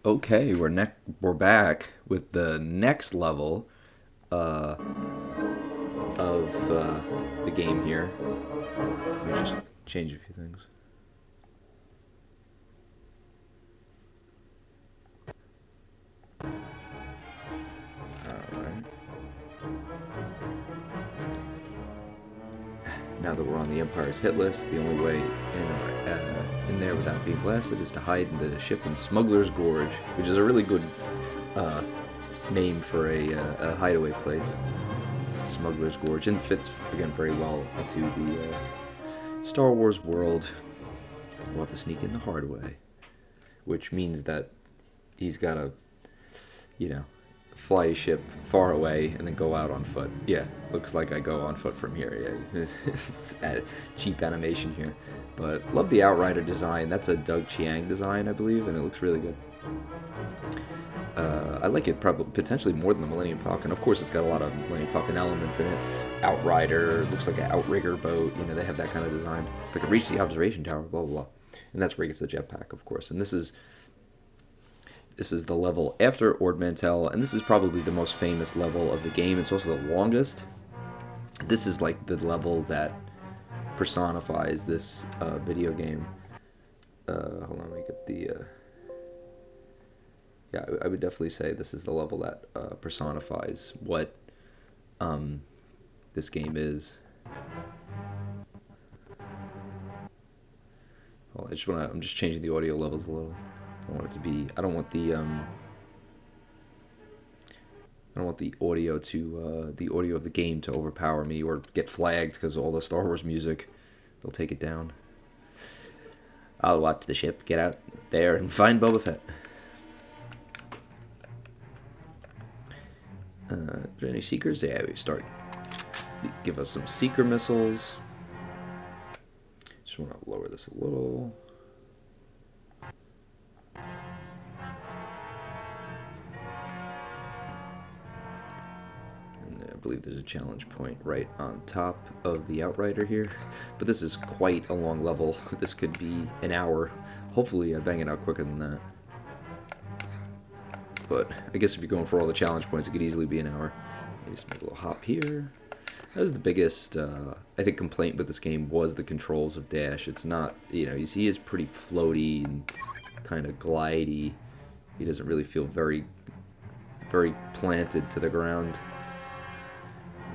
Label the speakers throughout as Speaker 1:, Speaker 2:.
Speaker 1: Okay, we're back with the next level uh, of the game here. Let me just change a few things. All right. Now that we're on the Empire's hit list, the only way in there without being blasted is to hide in the ship in Smuggler's Gorge, which is a really good uh, name for a hideaway place. Smuggler's Gorge, and fits again very well into the Star Wars world. We'll have to sneak in the hard way, which means that he's got to, you know, fly a ship far away and then go out on foot. Yeah, looks like I go on foot from here. Yeah, it's cheap animation here, but love the Outrider design. That's a Doug Chiang design, I believe, and it looks really good. I like it probably potentially more than the Millennium Falcon. Of course, it's got a lot of Millennium Falcon elements in it. Outrider looks like an outrigger boat. You know, they have that kind of design. If I could reach the observation tower, blah blah blah, and that's where he gets the jetpack, of course. And this is the level after Ord Mantell, and this is probably the most famous level of the game. It's also the longest. This is like the level that personifies this video game. Hold on, let me get the. Yeah, I would definitely say this is the level that personifies what this game is. Well, I'm just changing the audio levels a little. I don't want it to be. I don't want the audio to the audio of the game to overpower me or get flagged because all the Star Wars music. They'll take it down. I'll watch the ship get out there and find Boba Fett. Are there any seekers? Yeah, we start. Give us some seeker missiles. Just want to lower this a little. And I believe there's a challenge point right on top of the Outrider here. But this is quite a long level. This could be an hour. Hopefully I bang it out quicker than that. But I guess if you're going for all the challenge points, it could easily be an hour. Just make a little hop here. That was the biggest, I think, complaint with this game was the controls of Dash. It's not, you know, he is pretty floaty and kind of glidey. He doesn't really feel very, very planted to the ground.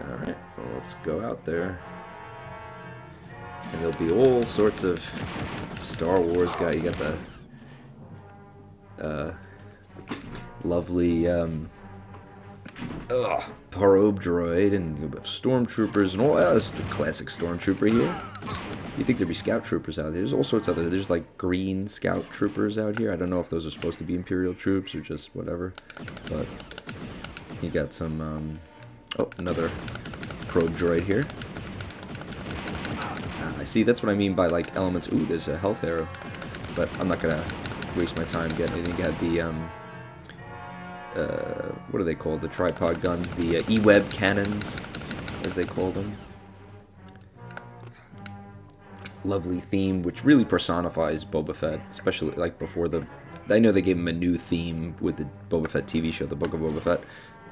Speaker 1: Alright, well, let's go out there. And there'll be all sorts of Star Wars guy. You got the lovely probe droid and stormtroopers and all that. That's a classic stormtrooper here. You think there'd be scout troopers out there? There's all sorts of other. There's like green scout troopers out here. I don't know if those are supposed to be Imperial troops or just whatever. But you got some. Another probe droid here. I see. That's what I mean by like elements. Ooh, there's a health arrow, but I'm not gonna waste my time getting it. You got the what are they called? The tripod guns, the E-web cannons, as they call them. Lovely theme, which really personifies Boba Fett, especially like before the. I know they gave him a new theme with the Boba Fett TV show, The Book of Boba Fett,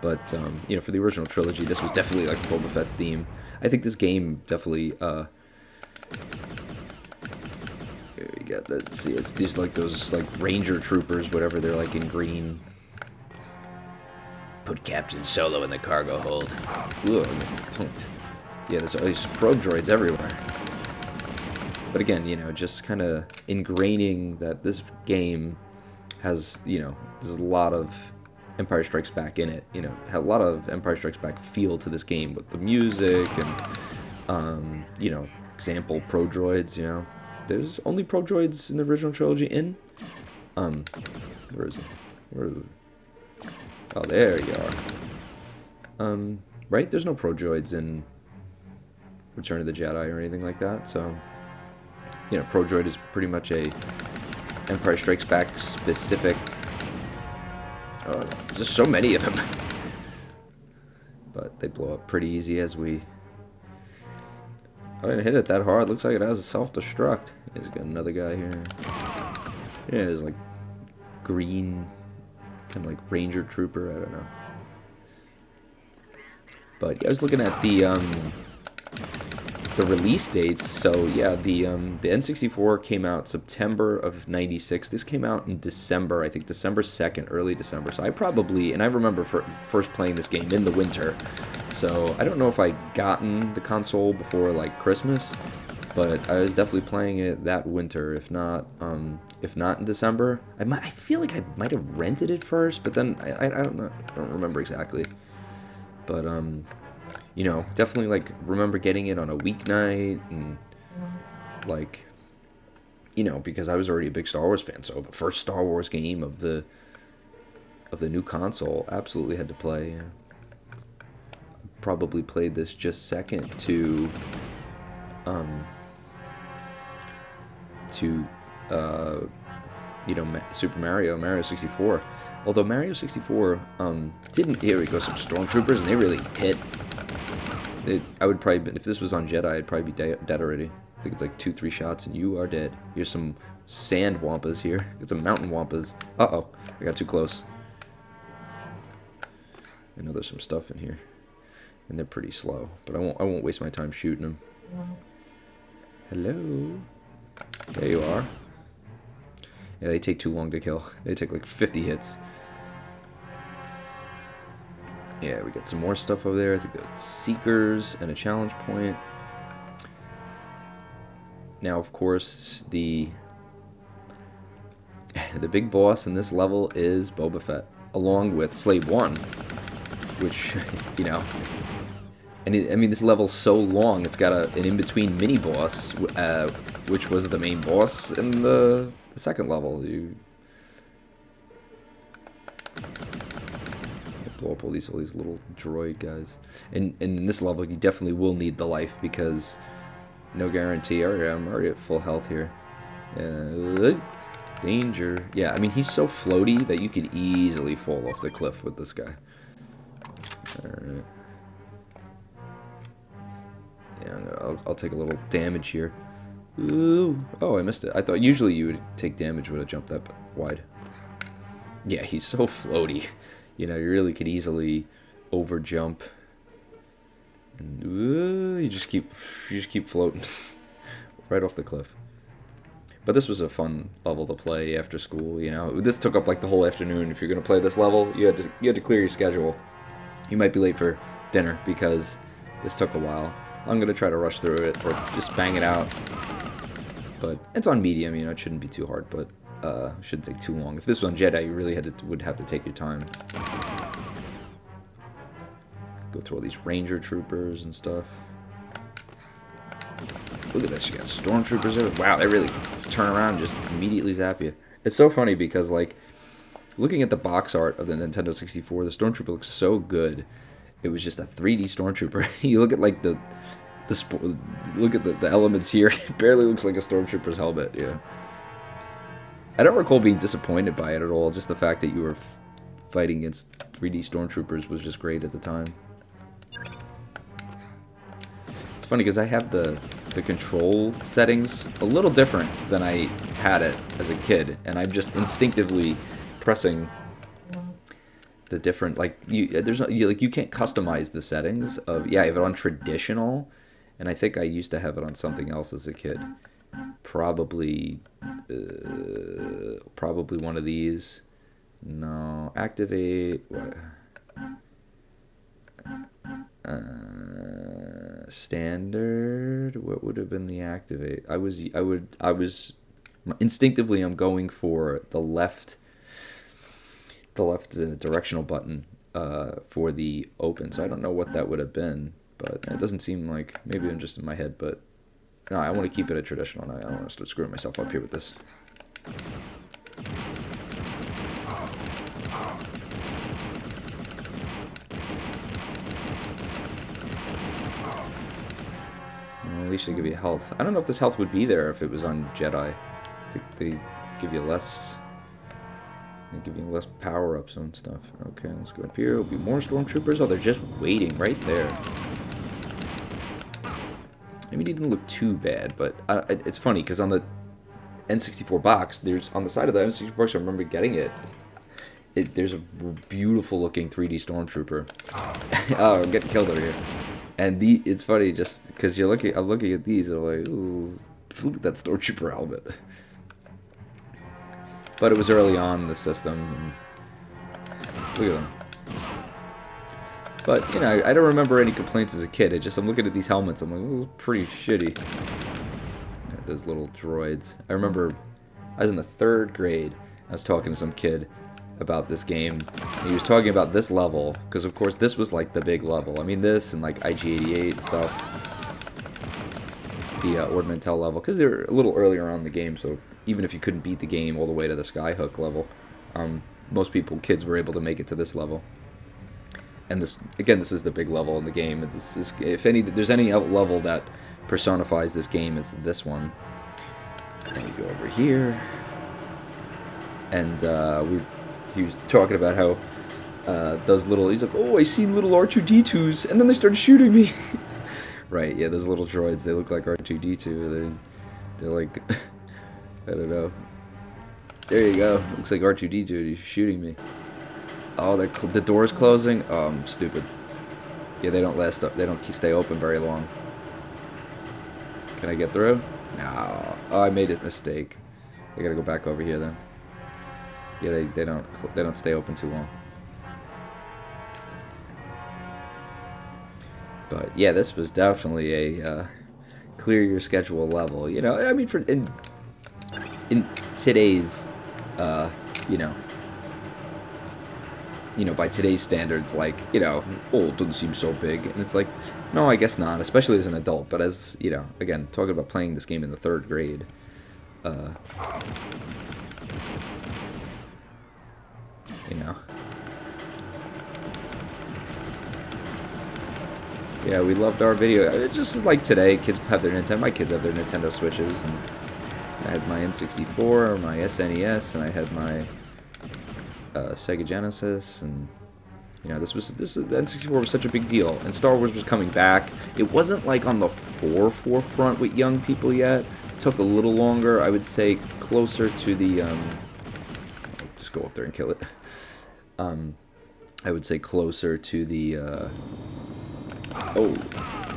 Speaker 1: but you know, for the original trilogy, this was definitely like Boba Fett's theme. I think this game definitely. You got that. See, it's these like those like Ranger troopers, whatever they're like in green. Put Captain Solo in the cargo hold. Ooh, punked. Yeah, there's all these probe droids everywhere. But again, you know, just kind of ingraining that this game has, you know, there's a lot of Empire Strikes Back in it. You know, had a lot of Empire Strikes Back feel to this game with the music and, you know, example pro droids. You know, there's only pro droids in the original trilogy. Where is it? Where is it? Oh, there you are. Right? There's no pro droids in Return of the Jedi or anything like that, so you know, pro droid is pretty much a Empire Strikes Back specific. Oh, there's so many of them. But they blow up pretty easy as we. I didn't hit it that hard. Looks like it has a self-destruct. There's got another guy here. Yeah, there's like green kind of like Ranger Trooper. I don't know. But yeah, I was looking at the release dates. So yeah, the N64 came out September of '96. This came out in December, I think December 2nd, early December. So I probably, and I remember first playing this game in the winter. So I don't know if I gotten the console before like Christmas, but I was definitely playing it that winter. If not in December, I feel like I might have rented it first, but then I don't know, I don't remember exactly. But you know, definitely like remember getting it on a weeknight, and like, you know, because I was already a big Star Wars fan, so the first Star Wars game of the new console, absolutely had to play. Probably played this just second to you know, Super Mario 64. Although Mario 64 didn't. Here we go, some stormtroopers, and they really hit. I would probably, if this was on Jedi, I'd probably be dead already. I think it's like 2-3 shots and you are dead. Here's some sand wampas here. Get some mountain wampas. Uh-oh, I got too close. I know there's some stuff in here, and they're pretty slow, but I won't waste my time shooting them. Hello. There you are. Yeah, they take too long to kill. They take like 50 hits. Yeah, we got some more stuff over there. I think that's Seekers and a challenge point. Now, of course, the big boss in this level is Boba Fett, along with Slave 1, which, you know, and I mean, this level's so long, it's got an in-between mini-boss, which was the main boss in the second level. You blow up all these little droid guys. And in this level, you definitely will need the life, because no guarantee. I'm already at full health here. Danger. Yeah, I mean, he's so floaty that you could easily fall off the cliff with this guy. Alright. Yeah, I'll take a little damage here. Ooh. Oh, I missed it. I thought usually you would take damage when it jumped that wide. Yeah, he's so floaty. You know, you really could easily over jump. And you just keep floating right off the cliff. But this was a fun level to play after school. You know, this took up like the whole afternoon. If you're gonna play this level, you had to clear your schedule. You might be late for dinner because this took a while. I'm gonna try to rush through it or just bang it out. But it's on medium, you know, it shouldn't be too hard, but shouldn't take too long. If this was on Jedi, you really would have to take your time. Go through all these Ranger troopers and stuff. Look at this, you got stormtroopers there. Wow, they really turn around and just immediately zap you. It's so funny because, like, looking at the box art of the Nintendo 64, the stormtrooper looks so good. It was just a 3D stormtrooper. You look at like the elements here. It barely looks like a stormtrooper's helmet. Yeah. I don't recall being disappointed by it at all. Just the fact that you were fighting against 3D stormtroopers was just great at the time. It's funny because I have the control settings a little different than I had it as a kid, and I'm just instinctively pressing the different, like, you can't customize the settings of. Yeah, I have it on traditional, and I think I used to have it on something else as a kid. Probably one of these. No, activate. What? Standard. What would have been the activate? I was instinctively, I'm going for the left directional button for the open. So I don't know what that would have been, but it doesn't seem like. Maybe I'm just in my head, but no, I want to keep it a traditional. I don't want to start screwing myself up here with this. Well, at least they give you health. I don't know if this health would be there if it was on Jedi. I think they give you less. They give you less power-ups and stuff. Okay, let's go up here. There'll be more stormtroopers. Oh, they're just waiting right there. I mean, he didn't look too bad, but it's funny because on the N64 box, there's on the side of the N64 box, I remember getting it. there's a beautiful looking 3D stormtrooper. Oh, I'm getting killed over here. And it's funny just because I'm looking at these and I'm like, ooh, look at that stormtrooper helmet. But it was early on in the system. Look at them. But, you know, I don't remember any complaints as a kid. I'm looking at these helmets, I'm like, oh, pretty shitty. Yeah, those little droids. I remember I was in the 3rd grade. I was talking to some kid about this game. He was talking about this level, because of course this was like the big level. I mean, this and like IG-88 and stuff. The Ord Mantell level, because they're a little earlier on in the game, so even if you couldn't beat the game all the way to the Skyhook level, most kids were able to make it to this level. And this is the big level in the game. This is, there's any level that personifies this game, it's this one. And you go over here, and he was talking about how he's like, oh, I seen little R2-D2s, and then they started shooting me. Right, yeah, those little droids, they look like R2-D2. They're like, I don't know. There you go. Looks like R2-D2. He's shooting me. Oh, the door's closing. Oh, I'm stupid. Yeah, they don't last up. They don't stay open very long. Can I get through? No. Oh, I made a mistake. I gotta go back over here then. Yeah, they don't stay open too long. But yeah, this was definitely a clear your schedule level. You know, I mean, in today's, by today's standards, like, oh, it doesn't seem so big. And it's like, no, I guess not, especially as an adult. But as, again, talking about playing this game in the 3rd grade, yeah, we loved our video. It's just like today, kids have their Nintendo. My kids have their Nintendo Switches, and I had my N64, my SNES, and I had my Sega Genesis, and the N64 was such a big deal, and Star Wars was coming back. It wasn't like on the forefront with young people yet. It took a little longer, I would say, closer to the just go up there and kill it. I would say closer to the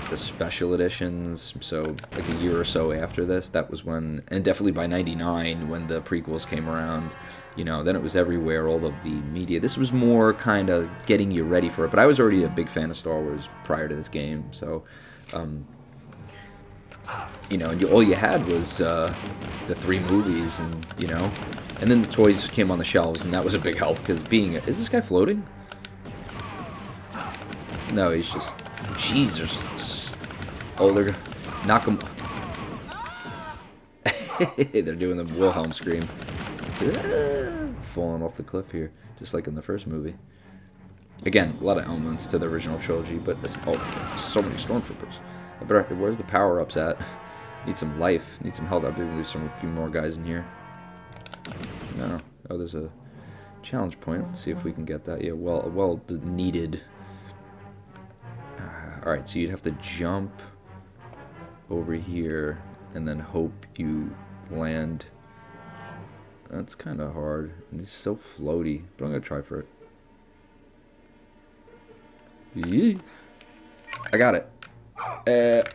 Speaker 1: the special editions. So like a year or so after this, that was when, and definitely by '99 when the prequels came around. Then it was everywhere, all of the media. This was more kind of getting you ready for it. But I was already a big fan of Star Wars prior to this game. So, and all you had was the 3 movies, and then the toys came on the shelves, and that was a big help, because is this guy floating? No, he's just, Jesus. Oh, they're gonna knock him. They're doing the Wilhelm scream. Falling off the cliff here, just like in the first movie. Again, a lot of elements to the original trilogy, but so many stormtroopers. Where's the power-ups at? Need some life, need some health. I believe there's a few more guys in here. No. Oh, there's a challenge point. Let's see if we can get that. Yeah, well needed. Alright, so you'd have to jump over here and then hope you land. That's kind of hard. And it's so floaty, but I'm going to try for it. Yee. I got it.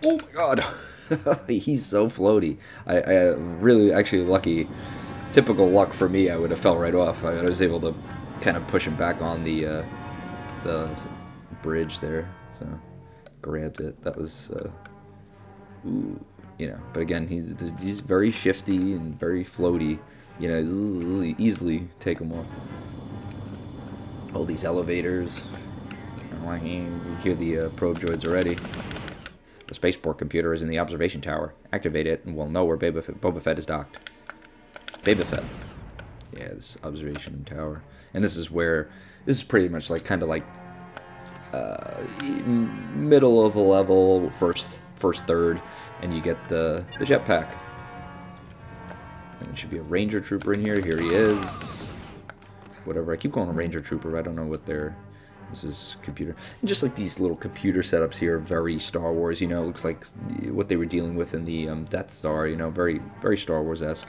Speaker 1: Oh my god. He's so floaty. I really actually lucky. Typical luck for me, I would have fell right off. I was able to kind of push him back on the bridge there. So grabbed it. That was ooh, but again, he's very shifty and very floaty. Easily take him off. All these elevators. You hear the probe droids already. The spaceport computer is in the observation tower. Activate it, and we'll know where Boba Fett is docked. Boba Fett. Yeah, this observation tower. And this is pretty much like kind of like middle of the level, first third, and you get the jetpack. And there should be a ranger trooper in here. Here he is. Whatever. I keep calling him a ranger trooper. I don't know what they're... This is computer. And just like these little computer setups here, very Star Wars. Looks like what they were dealing with in the Death Star. Very, very Star Wars-esque.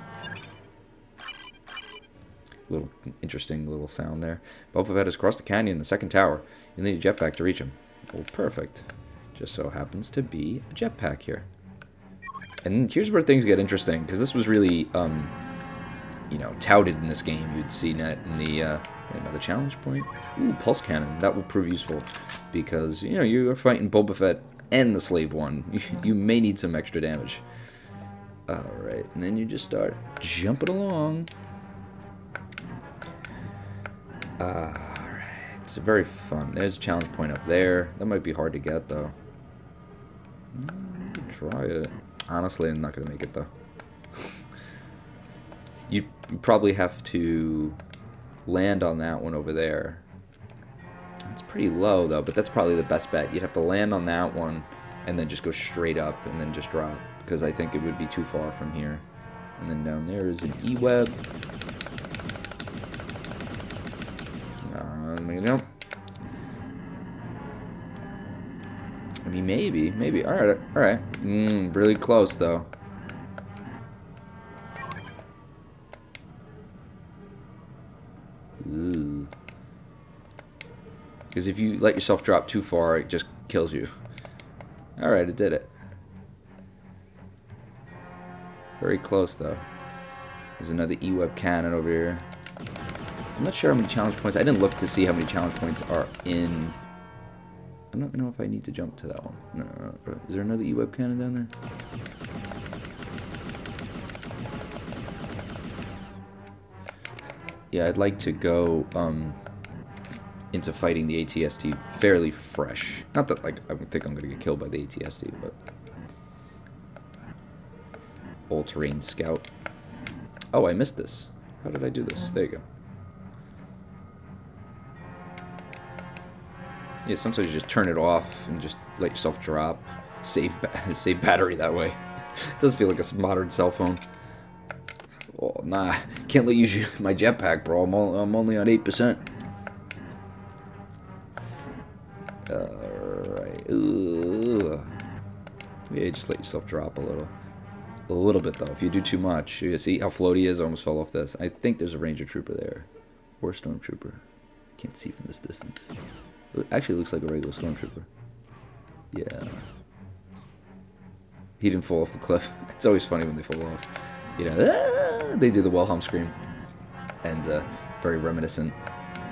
Speaker 1: Little interesting little sound there. Boba Fett has crossed the canyon in the second tower. You need a jetpack to reach him. Oh, perfect. Just so happens to be a jetpack here. And here's where things get interesting, because this was really, you know, touted in this game. You'd see that in the another challenge point. Ooh, pulse cannon. That will prove useful, because you know you're fighting Boba Fett and the slave one. You may need some extra damage. All right, and then you just start jumping along. Alright, it's very fun. There's a challenge point up there. That might be hard to get, though. Try it. Honestly, I'm not going to make it, though. You probably have to land on that one over there. It's pretty low, though, but that's probably the best bet. You'd have to land on that one and then just go straight up and then just drop, because I think it would be too far from here. And then down there is an E-web. Nope. I mean, maybe. All right. Really close though. Ooh. Because if you let yourself drop too far, it just kills you. All right, it did it. Very close though. There's another E-web cannon over here. I'm not sure how many challenge points. I didn't look to see how many challenge points are in. I don't know if I need to jump to that one. No. Is there another E-web cannon down there? Yeah, I'd like to go into fighting the ATST fairly fresh. Not that like I think I'm gonna get killed by the ATST, but all-terrain scout. Oh, I missed this. How did I do this? There you go. Yeah, sometimes you just turn it off and just let yourself drop. Save battery that way. It does feel like a modern cell phone. Oh, nah. Can't let you use my jetpack, bro. I'm only on 8%. Alright. Yeah, just let yourself drop a little. A little bit, though. If you do too much, you see how floaty he is? I almost fell off this. I think there's a ranger trooper there. Or a stormtrooper. Can't see from this distance. It actually looks like a regular stormtrooper. Yeah. He didn't fall off the cliff. It's always funny when they fall off. You know, they do the Wilhelm scream. And very reminiscent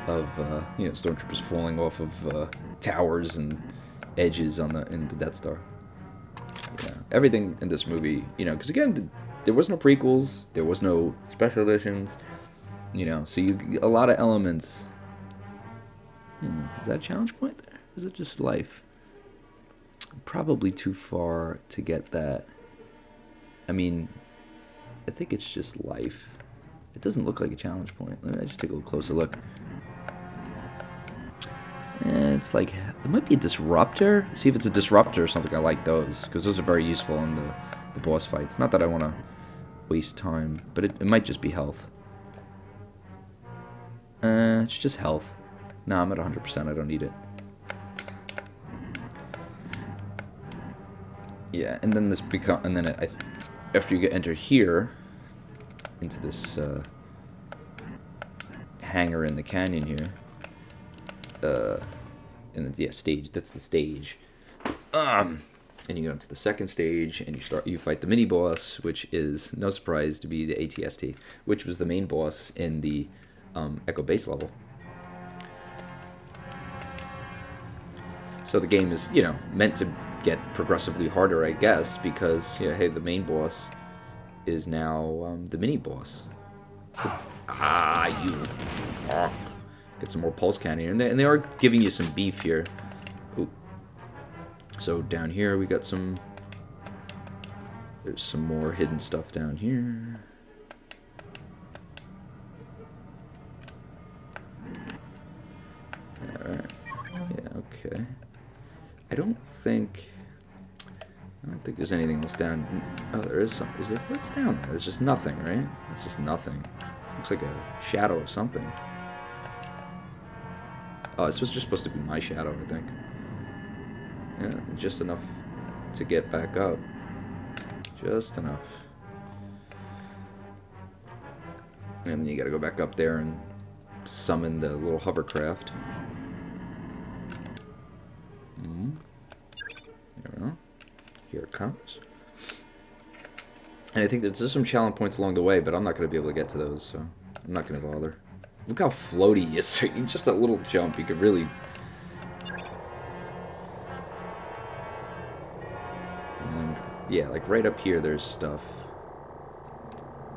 Speaker 1: of, you know, stormtroopers falling off of towers and edges in the Death Star. Yeah. Everything in this movie, you know, because again, there was no prequels, there was no special editions, you know, so a lot of elements. Is that a challenge point there? Is it just life? Probably too far to get that. I mean, I think it's just life. It doesn't look like a challenge point. Let me just take a little closer look. It's like, it might be a disruptor. See if it's a disruptor or something. I like those, because those are very useful in the boss fights. Not that I want to waste time, but it might just be health. It's just health. No, I'm at 100%. I don't need it. Yeah, and then after you get entered here into this hangar in the canyon here, stage. That's the stage. And you go into the second stage, and you fight the mini boss, which is no surprise to be the ATST, which was the main boss in the Echo Base level. So the game is, you know, meant to get progressively harder, I guess, because, you know, hey, the main boss is now the mini boss. Get some more pulse cannon, and they are giving you some beef here. Ooh. So down here we got there's some more hidden stuff down here. Alright. Yeah, okay. I don't think there's anything else down. Oh, there is some. Is there? What's down there? There's just nothing, right? It's just nothing. Looks like a shadow of something. Oh, this was just supposed to be my shadow, I think. Yeah, just enough to get back up. Just enough. And then you gotta go back up there and summon the little hovercraft. There we go. Here it comes. And I think there's some challenge points along the way, but I'm not going to be able to get to those, so I'm not going to bother. Look how floaty he is. Just a little jump, you could really... And yeah, like right up here there's stuff.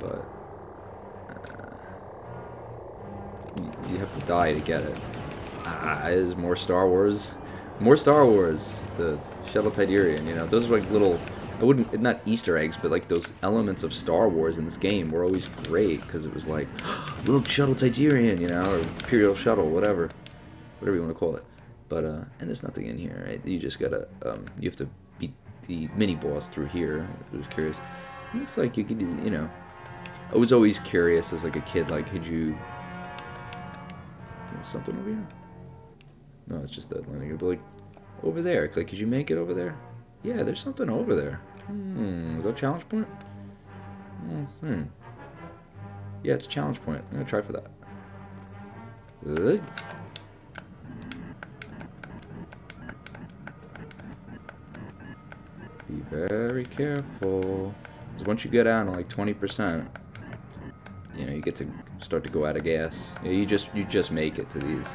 Speaker 1: But... you have to die to get it. Is more Star Wars. More Star Wars. The Shuttle Tiderian, you know. Those are like little... I wouldn't, not Easter eggs, but like those elements of Star Wars in this game were always great, because it was like, look, Shuttle Tiderian, you know, or Imperial Shuttle, whatever you want to call it. But, and there's nothing in here, right? You just gotta, you have to beat the mini-boss through here. I was curious. It looks like you could, you know, I was always curious as like a kid, like, could you, there's something over here? No, it's just that landing, but like, over there, like, could you make it over there? Yeah, there's something over there. Is that a challenge point? Yeah, it's a challenge point. I'm gonna try for that. Good. Be very careful. Because once you get down to like 20%, you know, you get to start to go out of gas. Yeah, you just make it to these.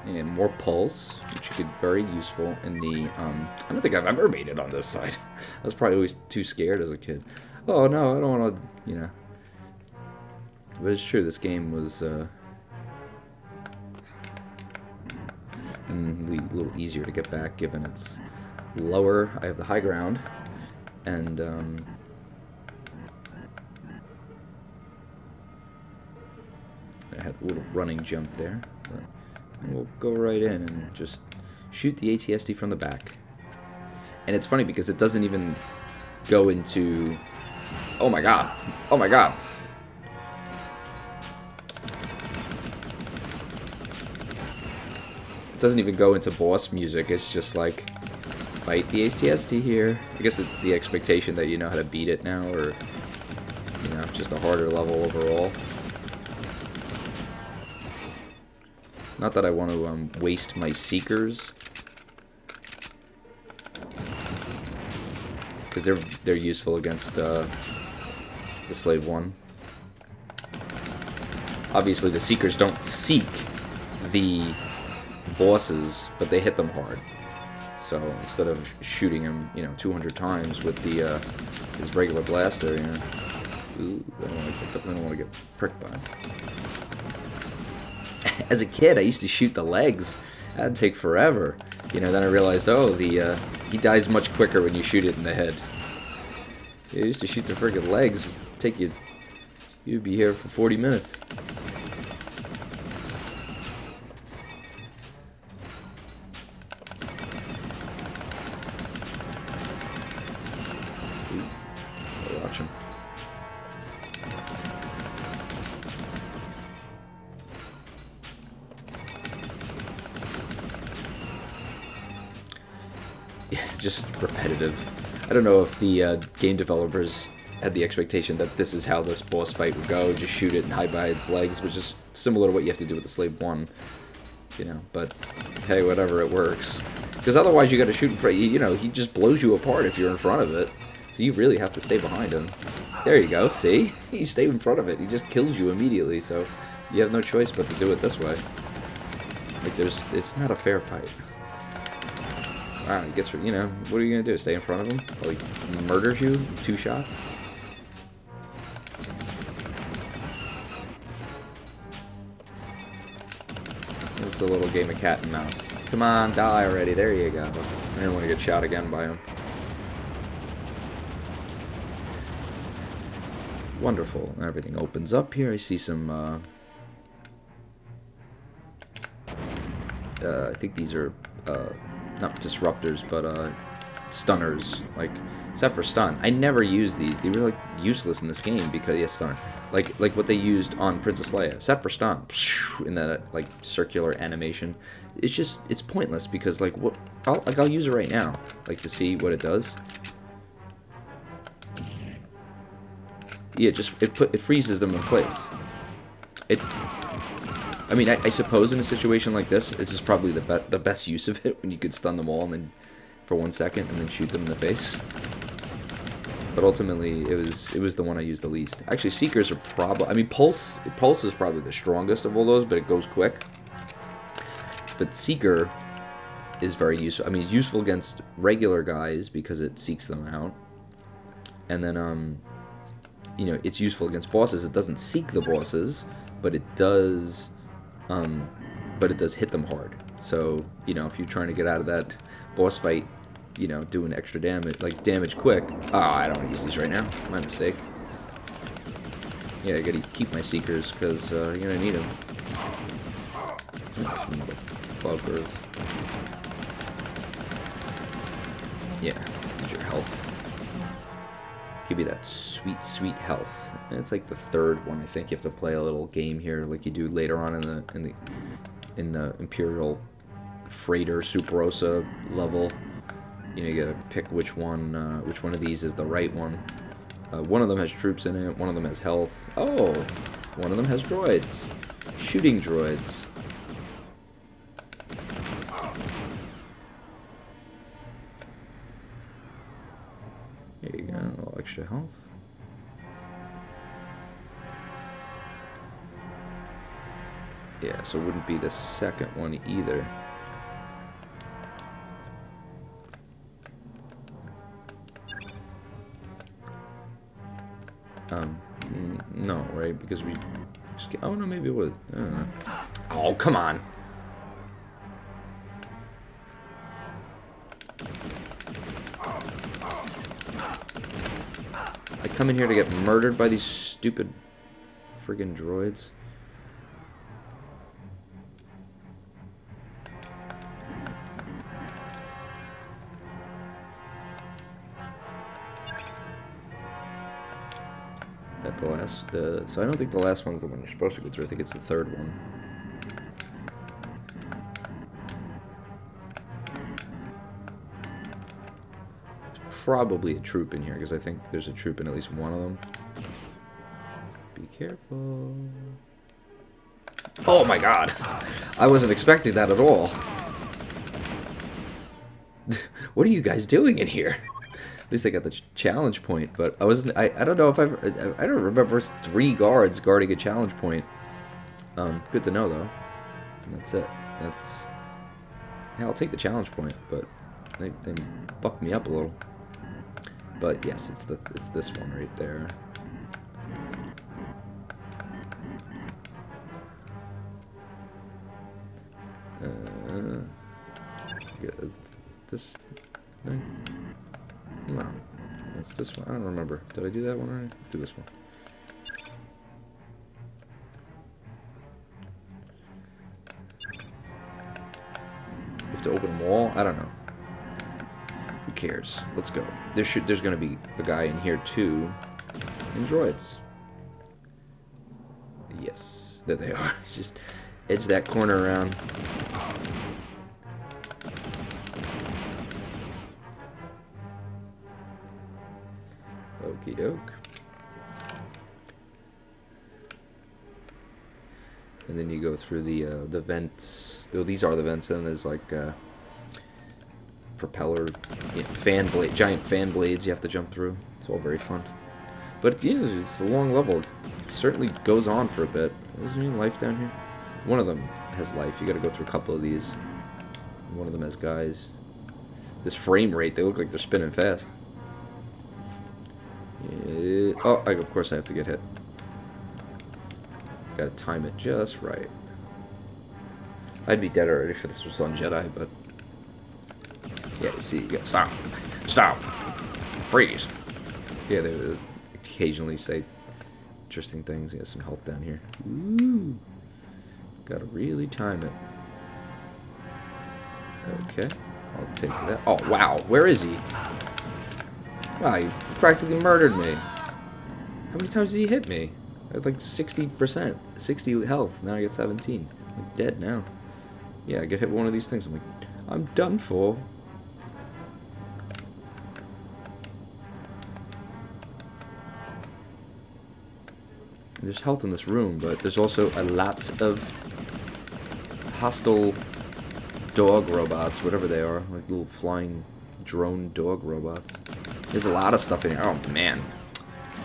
Speaker 1: And more pulse, which could be very useful in the, I don't think I've ever made it on this side. I was probably always too scared as a kid. Oh no, I don't want to, you know. But it's true, this game was, a little easier to get back, given it's lower. I have the high ground, and, I had a little running jump there, but we'll go right in and just shoot the AT-ST from the back. And it's funny because it doesn't even go into... Oh my god! Oh my god! It doesn't even go into boss music, it's just like, fight the AT-ST here. I guess the expectation that you know how to beat it now, or, you know, just a harder level overall. Not that I want to waste my Seekers, because they're useful against the Slave 1. Obviously, the Seekers don't seek the bosses, but they hit them hard. So instead of shooting him, you know, 200 times with the his regular blaster, you know, ooh, I don't want to get pricked by him. As a kid, I used to shoot the legs. That'd take forever. You know, then I realized, oh, he dies much quicker when you shoot it in the head. I used to shoot the friggin' legs. It'd take you... You'd be here for 40 minutes. Ooh, watch him. Just repetitive. I don't know if the game developers had the expectation that this is how this boss fight would go, just shoot it and hide by its legs, which is similar to what you have to do with the Slave 1, you know, but hey, whatever, it works. Because otherwise you gotta shoot in front, you know, he just blows you apart if you're in front of it, so you really have to stay behind him. There you go, see? You stay in front of it, he just kills you immediately, so you have no choice but to do it this way. Like, it's not a fair fight. Wow, he gets, you know, what are you gonna do? Stay in front of him while he murders you in 2 shots? This is a little game of cat and mouse. Come on, die already. There you go. I didn't want to get shot again by him. Wonderful. Everything opens up here. I see some, I think these are, not disruptors, but stunners, like, except for stun. I never use these. They were like useless in this game because, yes, stunner. Like what they used on Princess Leia, except for stun, in that like circular animation. It's just, it's pointless because like what? I'll use it right now, like to see what it does. Yeah, just it freezes them in place. I mean, I suppose in a situation like this is probably the best use of it, when you could stun them all and then for 1 second and then shoot them in the face. But ultimately, it was the one I used the least. Actually, Seekers are probably... I mean, Pulse is probably the strongest of all those, but it goes quick. But Seeker is very useful. I mean, it's useful against regular guys because it seeks them out. And then, you know, it's useful against bosses. It doesn't seek the bosses, but it does hit them hard. So, you know, if you're trying to get out of that boss fight, you know, doing extra damage, like damage quick. Oh, I don't want to use these right now. My mistake. Yeah, I gotta keep my Seekers because you're gonna need them. Motherfucker. Yeah, use your health. Give you that sweet, sweet health. And it's like the third one. I think you have to play a little game here, like you do later on in the Imperial Freighter Superosa level. You know, you gotta pick which one of these is the right one. One of them has troops in it. One of them has health. Oh, one of them has droids, shooting droids. Here you go, a little extra health. Yeah, so it wouldn't be the second one either. No, right? Because we just get, oh no, maybe it would. I don't know. Oh, come on. I come in here to get murdered by these stupid friggin' droids. At the last, so I don't think the last one's the one you're supposed to go through. I think it's the third one. There's probably a troop in here because I think there's a troop in at least one of them. Be careful. Oh my god! I wasn't expecting that at all. What are you guys doing in here? At least I got the challenge point, but I wasn't. I don't know if I don't remember 3 guards guarding a challenge point. Good to know though. And that's it. That's. Yeah, I'll take the challenge point, but they bucked me up a little. But yes, it's this one right there. Yeah, this thing. No, it's this one. I don't remember. Did I do that one already? Do this one. You have to open them all? I don't know. Who cares? Let's go. There's going to be a guy in here too. And droids. Yes, there they are. Just edge that corner around. Okie doke. And then you go through the vents. Oh, these are the vents, and there's like propeller, fan blade, giant fan blades you have to jump through. It's all very fun. But you know, it's a long level. It certainly goes on for a bit. Is there any life down here? One of them has life. You got to go through a couple of these. One of them has guys. This frame rate, they look like they're spinning fast. Oh, of course I have to get hit. Gotta time it just right. I'd be dead already if this was on Jedi, but... Yeah, you see, you gotta stop. Stop! Freeze! Yeah, they would occasionally say interesting things. Got some health down here. Ooh! Gotta really time it. Okay, I'll take that. Oh, wow, where is he? Wow, you practically murdered me. How many times did he hit me? I had like 60%, 60 health. Now I get 17. I'm dead now. Yeah, I get hit with one of these things. I'm like, I'm done for. There's health in this room, but there's also a lot of hostile dog robots, whatever they are, like little flying drone dog robots. There's a lot of stuff in here. Oh man,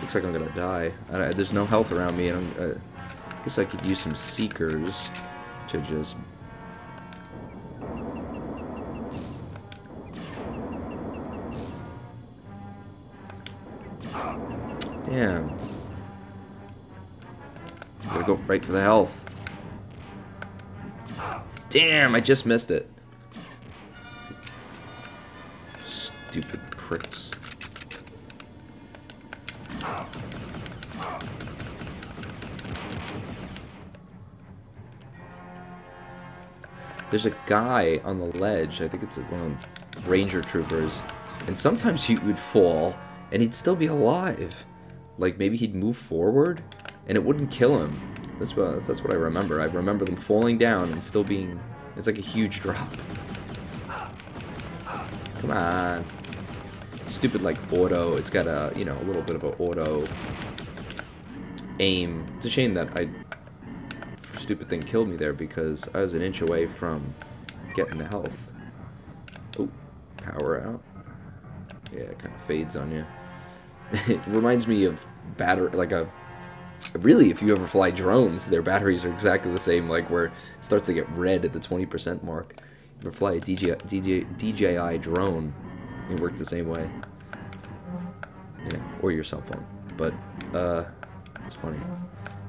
Speaker 1: looks like I'm gonna die. There's no health around me, and I guess I could use some seekers to just. Damn. Gotta go right for the health. Damn, I just missed it. Stupid pricks. There's a guy on the ledge, I think it's one of the ranger troopers, and sometimes he would fall, and he'd still be alive. Like, maybe he'd move forward, and it wouldn't kill him. That's what I remember. I remember them falling down and still being... It's like a huge drop. Come on. Stupid, like, auto. It's got a, you know, a little bit of an auto aim. It's a shame that stupid thing killed me there because I was an inch away from getting the health. Oh, power out. Yeah, it kind of fades on you. It reminds me of really, if you ever fly drones, their batteries are exactly the same, like where it starts to get red at the 20% mark. If you ever fly a DJI drone, it works the same way. Yeah, or your cell phone. But, it's funny.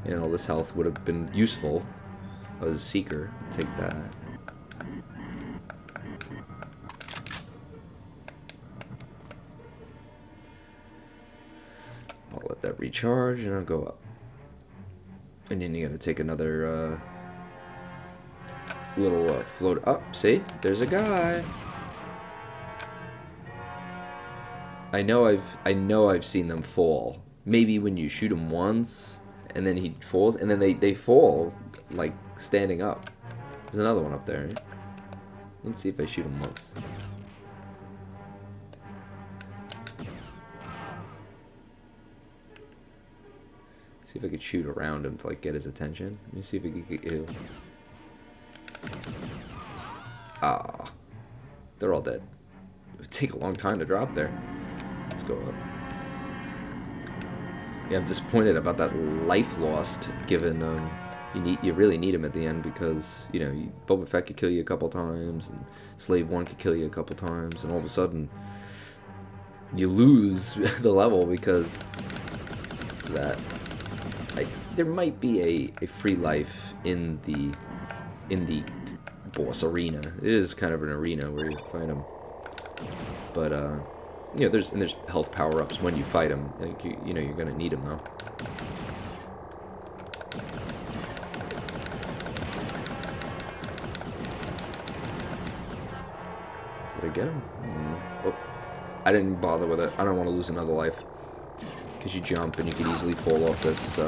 Speaker 1: You know, this health would have been useful. I was a seeker. Take that. I'll let that recharge and I'll go up. And then you gotta take another little float up. See? There's a guy. I know I've seen them fall. Maybe when you shoot him once and then he falls and then they fall like standing up. There's another one up there. Let's see if I shoot him once. See if I could shoot around him to like get his attention. Let me see if I could get you. Ah, they're all dead. It would take a long time to drop there. Let's go up. Yeah, I'm disappointed about that life lost. Given you really need him at the end because you know Boba Fett could kill you a couple times and Slave 1 could kill you a couple times, and all of a sudden you lose the level because of that. There might be a free life in the boss arena. It is kind of an arena where you fight him, but you know, there's health power-ups when you fight him. Like you know you're gonna need them though. Did I get him? Oh, I didn't bother with it. I don't want to lose another life. Because you jump and you could easily fall off this,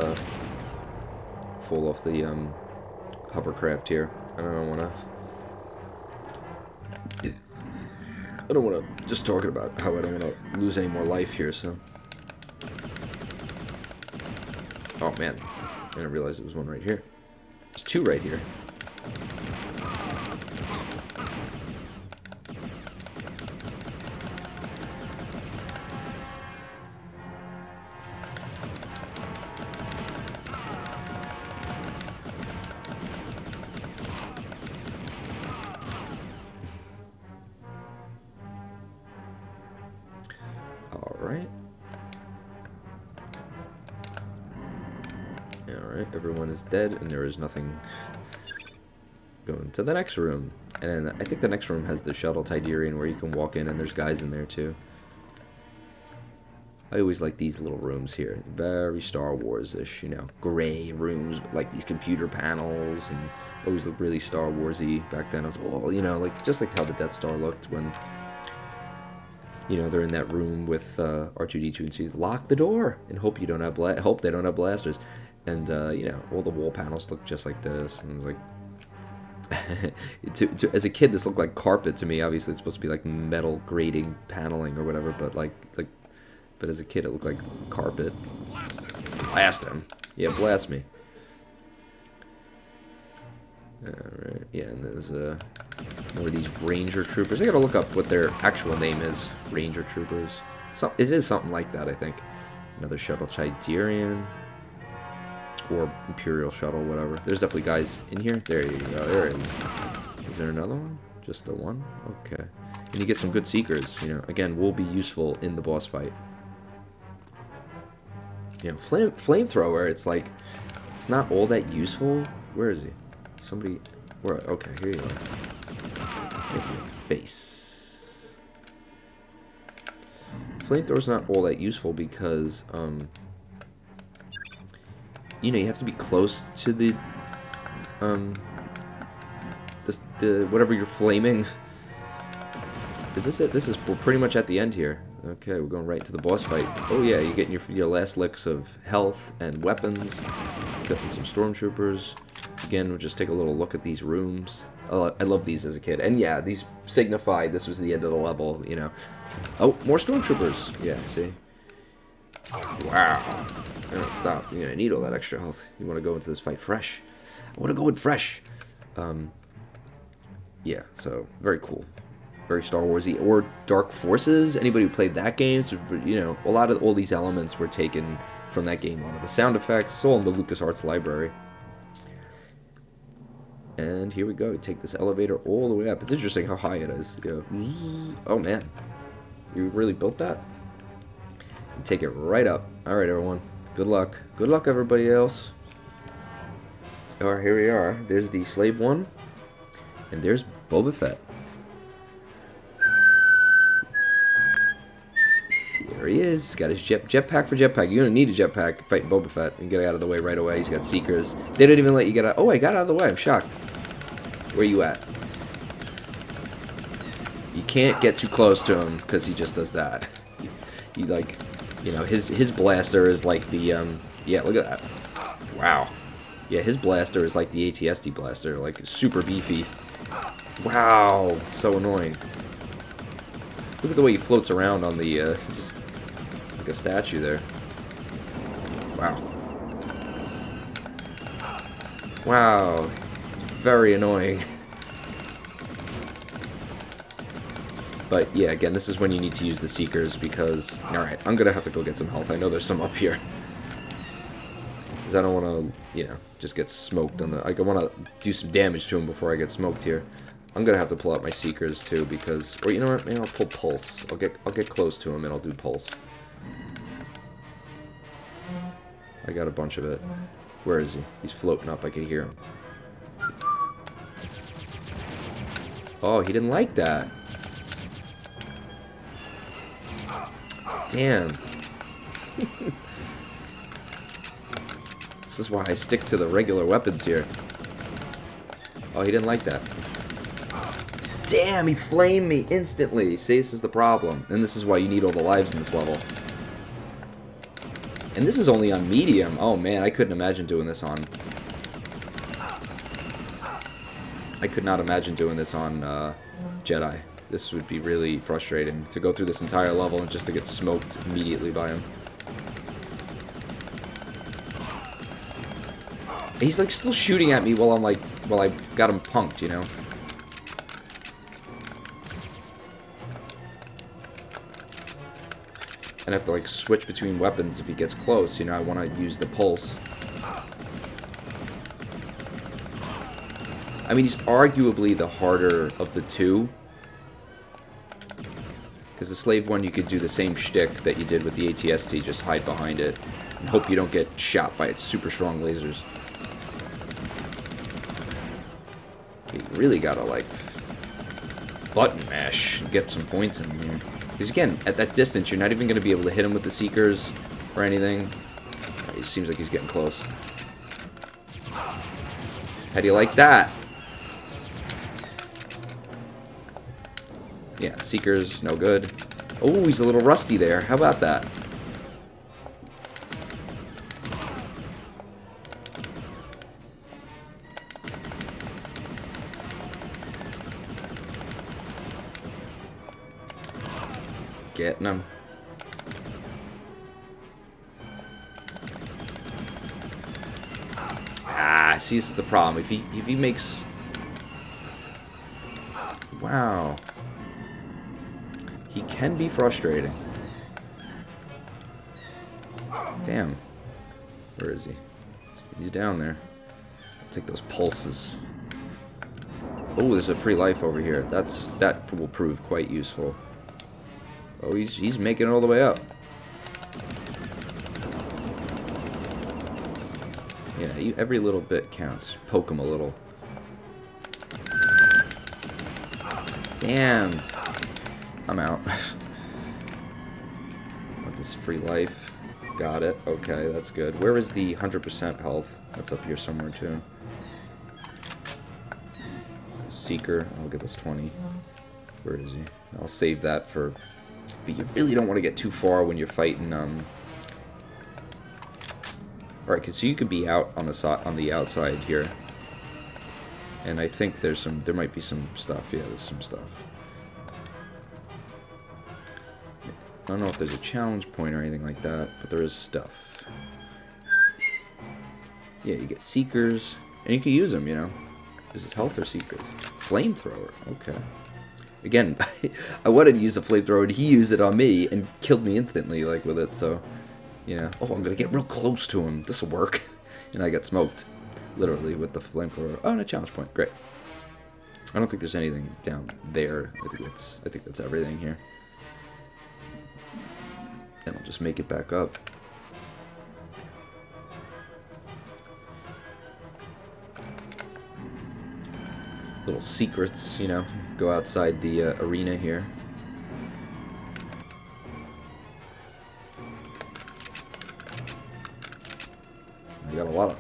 Speaker 1: hovercraft here. I don't want to, just talking about how I don't want to lose any more life here, so. Oh man, I didn't realize there was one right here. There's two right here. Alright, everyone is dead, and there is nothing going to the next room. And I think the next room has the shuttle Tiderian where you can walk in, and there's guys in there too. I always like these little rooms here. Very Star Wars-ish, you know. Gray rooms with like these computer panels, and always look really Star Wars-y back then. I was, oh, you know, like just like how the Death Star looked when, you know, they're in that room with R2-D2 and C. Lock the door and hope you don't have hope they don't have blasters. And you know, all the wall panels look just like this, and it's like, as a kid, this looked like carpet to me. Obviously, it's supposed to be like metal grating paneling or whatever, but but as a kid, it looked like carpet. Blast him! Yeah, blast me. Alright, yeah, and there's more of these Ranger Troopers. I gotta look up what their actual name is. Ranger Troopers. It is something like that, I think. Another shuttle, Chiderian. Or Imperial shuttle, whatever. There's definitely guys in here. There you go. There it is. Is there another one? Just the one? Okay. And you get some good Seekers. You know, again, will be useful in the boss fight. You know, flamethrower, it's like, it's not all that useful. Where is he? Somebody, where? Okay, here you are. Make your face. Flamethrower's not all that useful because, you know, you have to be close to the whatever you're flaming. Is this it? We're pretty much at the end here. Okay, we're going right to the boss fight. Oh yeah, you're getting your last licks of health and weapons. Killing some stormtroopers. Again, we'll just take a little look at these rooms. Oh, I love these as a kid. And yeah, these signified this was the end of the level, you know. Oh, more stormtroopers. Yeah, see? Wow. Don't stop. You're gonna need all that extra health. You want to go into this fight fresh. I want to go in fresh. Yeah, so very cool. Very Star Warsy. Or Dark Forces. Anybody who played that game, so, you know, a lot of all these elements were taken from that game. A lot of the sound effects, all in the LucasArts library. And here we go. We take this elevator all the way up. It's interesting how high it is. You know, oh man, you really built that? And take it right up. All right, everyone. Good luck. Good luck, everybody else. Alright, here we are. There's the slave one. And there's Boba Fett. There he is. He's got his jetpack for jetpack. You don't need a jetpack fighting Boba Fett. You get out of the way right away. He's got Seekers. They didn't even let you get out. Oh, I got out of the way. I'm shocked. Where you at? You can't get too close to him because he just does that. He like, you know, his blaster is like the yeah, look at that. Wow. Yeah, his blaster is like the AT-ST blaster, like super beefy. Wow, so annoying. Look at the way he floats around on the just like a statue there. Wow. Wow. It's very annoying. But yeah, again, this is when you need to use the Seekers because, alright, I'm going to have to go get some health. I know there's some up here. Because I don't want to, you know, just get smoked on the... I want to do some damage to him before I get smoked here. I'm going to have to pull out my Seekers too because... Or you know what, maybe I'll pull Pulse. I'll get close to him and I'll do Pulse. I got a bunch of it. Where is he? He's floating up. I can hear him. Oh, he didn't like that. Damn. This is why I stick to the regular weapons here. Oh, he didn't like that. Damn, he flamed me instantly. See, this is the problem. And this is why you need all the lives in this level. And this is only on medium. Oh man, I couldn't imagine doing this on... I could not imagine doing this on Jedi. This would be really frustrating to go through this entire level and just to get smoked immediately by him. He's like still shooting at me while I'm like, while I got him punked, you know? And I have to like switch between weapons if he gets close, you know, I want to use the Pulse. I mean, he's arguably the harder of the two. Because the slave one, you could do the same shtick that you did with the AT-ST, just hide behind it. And hope you don't get shot by its super strong lasers. You really gotta, like, button mash and get some points in here. Because again, at that distance, you're not even going to be able to hit him with the Seekers or anything. It seems like he's getting close. How do you like that? Yeah, Seekers, no good. Oh, he's a little rusty there. How about that? Getting him. see, this is the problem. If he makes... Wow. He can be frustrating. Damn. Where is he? He's down there. I'll take those pulses. Oh, there's a free life over here. That will prove quite useful. Oh, he's making it all the way up. Yeah, every little bit counts. Poke him a little. Damn. I'm out. Want this free life. Got it. Okay, that's good. Where is the 100% health? That's up here somewhere, too. Seeker. I'll get this 20. Where is he? I'll save that for... But you really don't want to get too far when you're fighting, Alright, so you could be out on the outside here. And I think there might be some stuff. Yeah, there's some stuff. I don't know if there's a challenge point or anything like that, but there is stuff. Yeah, you get Seekers, and you can use them, you know. Is this health or Seekers? Flamethrower, okay. Again, I wanted to use a flamethrower, and he used it on me and killed me instantly, like, with it, so... You know, oh, I'm gonna get real close to him. This'll work. And I got smoked, literally, with the flamethrower. Oh, and a challenge point. Great. I don't think there's anything down there. I think that's everything here. And I'll just make it back up. Little secrets, you know. Go outside the arena here. I got a lot of...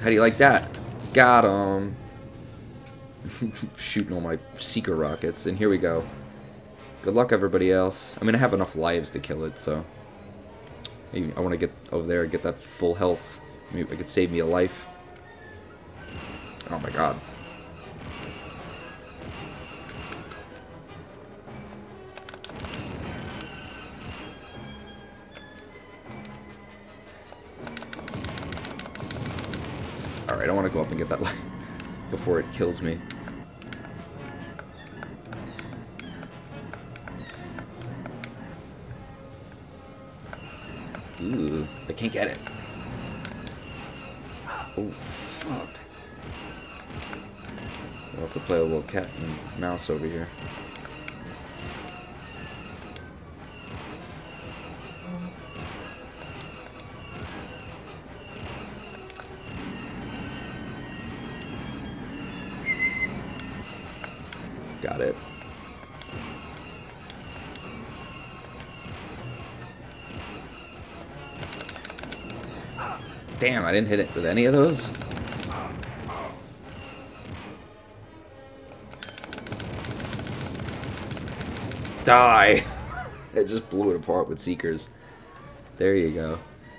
Speaker 1: How do you like that? Got him. Shooting all my Seeker rockets, and here we go. Good luck, everybody else. I mean, I have enough lives to kill it, so... Maybe I want to get over there and get that full health. Maybe it could save me a life. Oh my god. Alright, I want to go up and get that life before it kills me. Ooh, I can't get it. Oh, fuck. I'll have to play a little cat and mouse over here. Got it. Damn, I didn't hit it with any of those. Die! It just blew it apart with Seekers. There you go.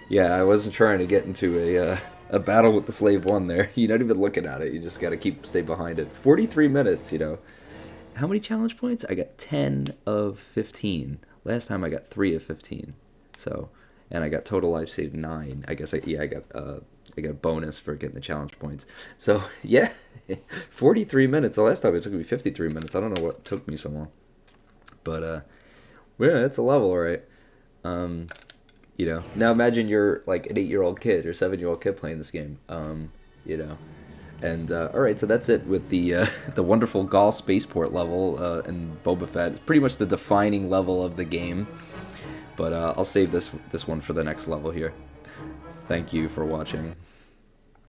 Speaker 1: Yeah, I wasn't trying to get into a battle with the Slave 1 there. You're not even looking at it. You just gotta stay behind it. 43 minutes, you know. How many challenge points? I got 10 of 15. Last time I got 3 of 15. So, and I got total life saved 9. I guess I got a bonus for getting the challenge points. So, yeah, 43 minutes. The last time it took me 53 minutes. I don't know what took me so long. But, yeah, it's a level, all right. You know, now imagine you're like an 8-year-old kid or 7-year-old kid playing this game. You know. And, alright, so that's it with the wonderful Gall Spaceport level and Boba Fett. It's pretty much the defining level of the game. But I'll save this one for the next level here. Thank you for watching.